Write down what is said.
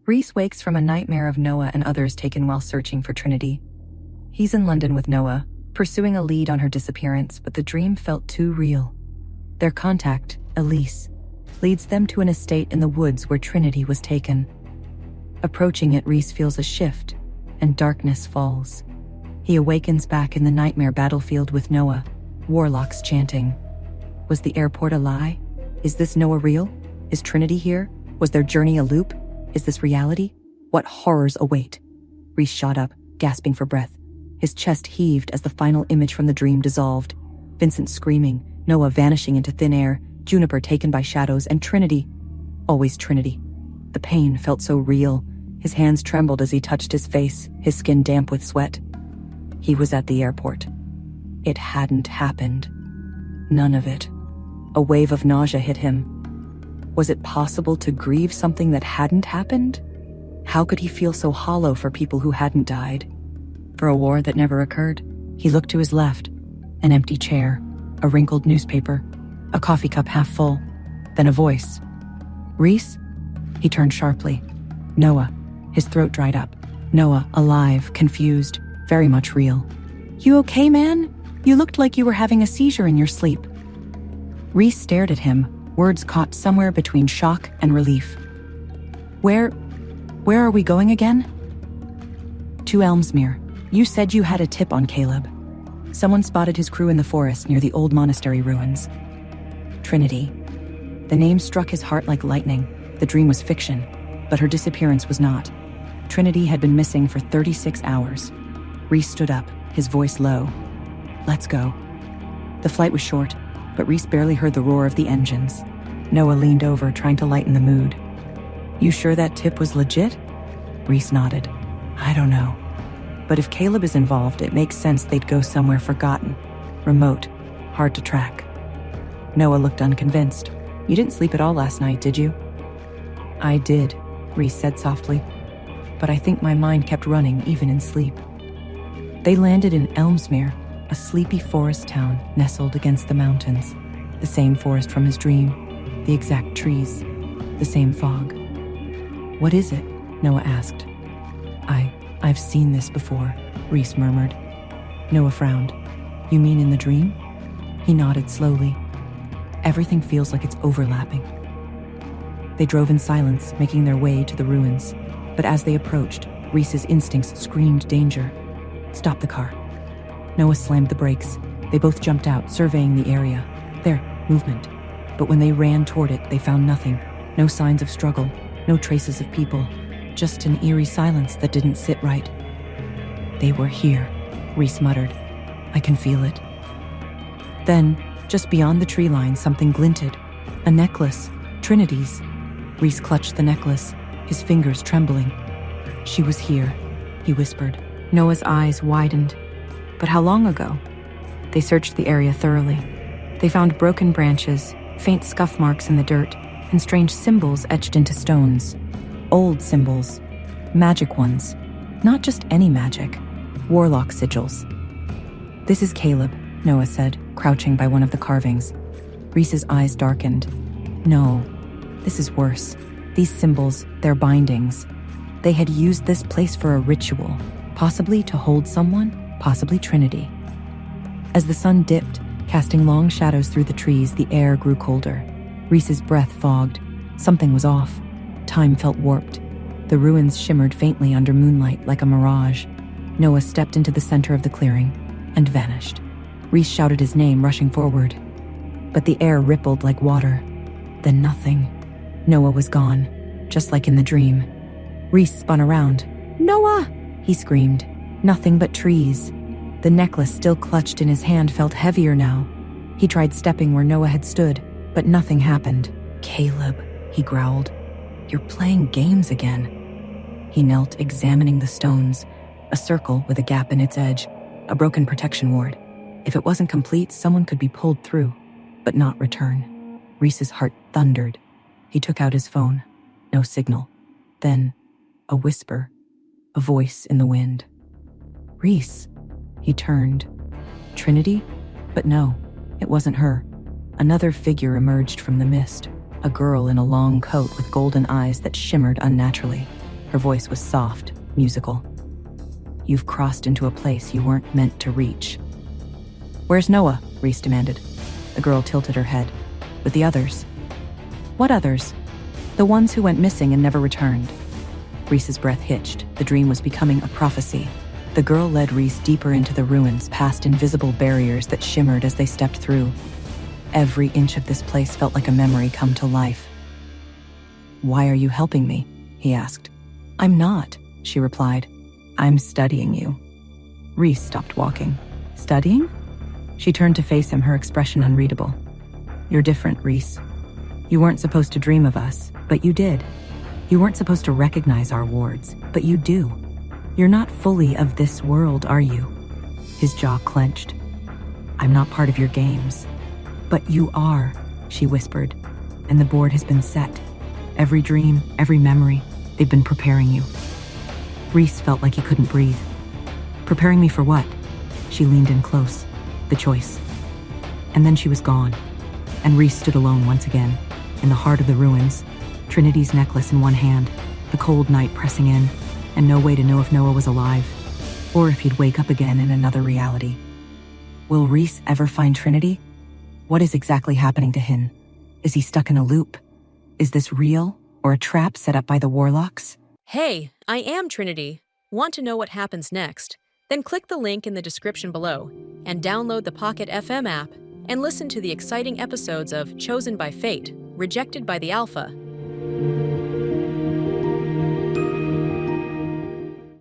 Reece wakes from a nightmare of Noah and others taken while searching for Trinity. He's in London with Noah, pursuing a lead on her disappearance, but the dream felt too real. Their contact, Elise, leads them to an estate in the woods where Trinity was taken. Approaching it, Reece feels a shift, and darkness falls. He awakens back in the nightmare battlefield with Noah, Warlocks chanting. Was the airport a lie? Is this Noah real? Is Trinity here? Was their journey a loop? Is this reality? What horrors await? Reece shot up, gasping for breath. His chest heaved as the final image from the dream dissolved. Vincent screaming, Noah vanishing into thin air, Juniper taken by shadows, and Trinity. Always Trinity. The pain felt so real. His hands trembled as he touched his face, his skin damp with sweat. He was at the airport. It hadn't happened. None of it. A wave of nausea hit him. Was it possible to grieve something that hadn't happened? How could he feel so hollow for people who hadn't died? For a war that never occurred? He looked to his left. An empty chair, a wrinkled newspaper, a coffee cup half full, then a voice. Reece? He turned sharply. Noah. His throat dried up. Noah, alive, confused, very much real. You okay, man? You looked like you were having a seizure in your sleep. Reece stared at him, words caught somewhere between shock and relief. Where are we going again? To Elmsmere. You said you had a tip on Caleb. Someone spotted his crew in the forest near the old monastery ruins. Trinity. The name struck his heart like lightning. The dream was fiction, but her disappearance was not. Trinity had been missing for 36 hours. Reece stood up, his voice low. Let's go. The flight was short, but Reece barely heard the roar of the engines. Noah leaned over, trying to lighten the mood. You sure that tip was legit? Reece nodded. I don't know. But if Caleb is involved, it makes sense they'd go somewhere forgotten, remote, hard to track. Noah looked unconvinced. You didn't sleep at all last night, did you? I did, Reece said softly. But I think my mind kept running even in sleep. They landed in Elmsmere, a sleepy forest town nestled against the mountains. The same forest from his dream, the exact trees, the same fog. What is it? Noah asked. I've seen this before, Reece murmured. Noah frowned. You mean in the dream? He nodded slowly. Everything feels like it's overlapping. They drove in silence, making their way to the ruins. But as they approached, Reece's instincts screamed danger. Stop the car. Noah slammed the brakes. They both jumped out, surveying the area. There, movement. But when they ran toward it, they found nothing. No signs of struggle, no traces of people. Just an eerie silence that didn't sit right. They were here, Reece muttered. I can feel it. Then, just beyond the tree line, something glinted. A necklace. Trinity's. Reece clutched the necklace, his fingers trembling. She was here, he whispered. Noah's eyes widened. But how long ago? They searched the area thoroughly. They found broken branches, faint scuff marks in the dirt, and strange symbols etched into stones. Old symbols. Magic ones. Not just any magic. Warlock sigils. This is Caleb, Noah said, crouching by one of the carvings. Reece's eyes darkened. No, this is worse. These symbols, their bindings. They had used this place for a ritual, possibly to hold someone, possibly Trinity. As the sun dipped, casting long shadows through the trees, the air grew colder. Reece's breath fogged. Something was off. Time felt warped. The ruins shimmered faintly under moonlight like a mirage. Noah stepped into the center of the clearing and vanished. Reece shouted his name, rushing forward. But the air rippled like water. Then nothing. Noah was gone, just like in the dream. Reece spun around. Noah! He screamed. Nothing but trees. The necklace still clutched in his hand felt heavier now. He tried stepping where Noah had stood, but nothing happened. Caleb, he growled. You're playing games again. He knelt, examining the stones, a circle with a gap in its edge, a broken protection ward. If it wasn't complete, someone could be pulled through, but not return. Reece's heart thundered. He took out his phone. No signal. Then, a whisper, a voice in the wind. Reece. He turned. Trinity? But no, it wasn't her. Another figure emerged from the mist. A girl in a long coat with golden eyes that shimmered unnaturally. Her voice was soft, musical. You've crossed into a place you weren't meant to reach. Where's Noah? Reece demanded. The girl tilted her head. With the others. What others? The ones who went missing and never returned. Reece's breath hitched. The dream was becoming a prophecy. The girl led Reece deeper into the ruins, past invisible barriers that shimmered as they stepped through. Every inch of this place felt like a memory come to life. Why are you helping me? He asked. I'm not, she replied. I'm studying you. Reece stopped walking. Studying? She turned to face him, her expression unreadable. You're different, Reece. You weren't supposed to dream of us, but you did. You weren't supposed to recognize our wards, but you do. You're not fully of this world, are you? His jaw clenched. I'm not part of your games. But you are, she whispered, and the board has been set. Every dream, every memory, they've been preparing you. Reece felt like he couldn't breathe. Preparing me for what? She leaned in close. The choice. And then she was gone. And Reece stood alone once again, in the heart of the ruins, Trinity's necklace in one hand, the cold night pressing in, and no way to know if Noah was alive, or if he'd wake up again in another reality. Will Reece ever find Trinity? What is exactly happening to him? Is he stuck in a loop? Is this real, or a trap set up by the Warlocks? Hey, I am Trinity. Want to know what happens next? Then click the link in the description below and download the Pocket FM app and listen to the exciting episodes of Chosen by Fate, Rejected by the Alpha,